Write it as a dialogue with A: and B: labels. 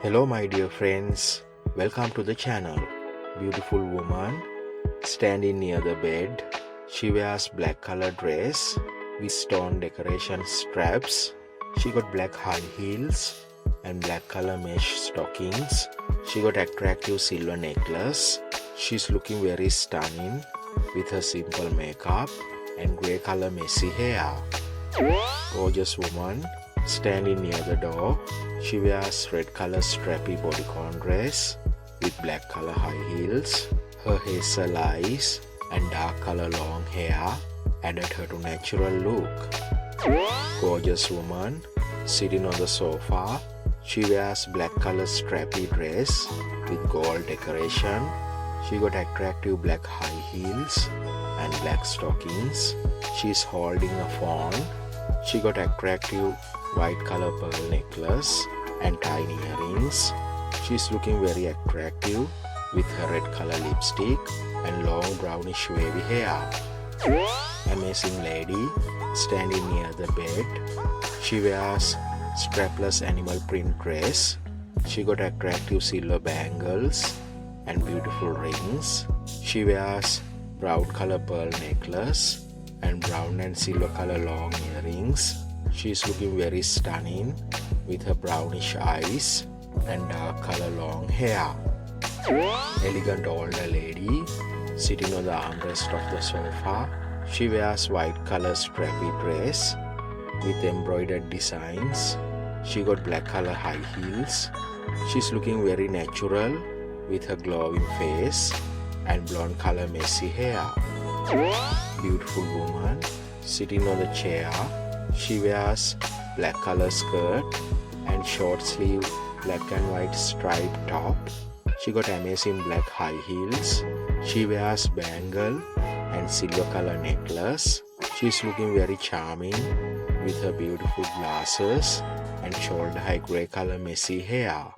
A: Hello my dear friends, welcome to the channel. Beautiful woman standing near the bed. She wears black color dress with stone decoration straps. She got black high heels and black color mesh stockings. She got attractive silver necklace. She's looking very stunning with her simple makeup and grey color messy hair. Gorgeous woman standing near the door. She wears red color strappy bodycon dress with black color high heels. Her hazel eyes and dark color long hair added her to natural look. Gorgeous woman sitting on the sofa. She wears black color strappy dress with gold decoration. She got attractive black high heels and black stockings. She's holding a phone. She got attractive white color pearl necklace and tiny earrings. She's looking very attractive with her red color lipstick and long brownish wavy hair. Amazing lady standing near the bed. She wears strapless animal print dress. She got attractive silver bangles and beautiful rings. She wears brown color pearl necklace and brown and silver color long earrings. She's looking very stunning with her brownish eyes and dark color long hair. Elegant older lady sitting on the armrest of the sofa. She wears white color strappy dress with embroidered designs. She got black color high heels. She's looking very natural with her glowing face and blonde color messy hair. Beautiful woman sitting on the chair. She wears black color skirt and short sleeve black and white striped top. She got amazing black high heels. She wears bangle and silver color necklace. She's looking very charming with her beautiful glasses and shoulder high grey color messy hair.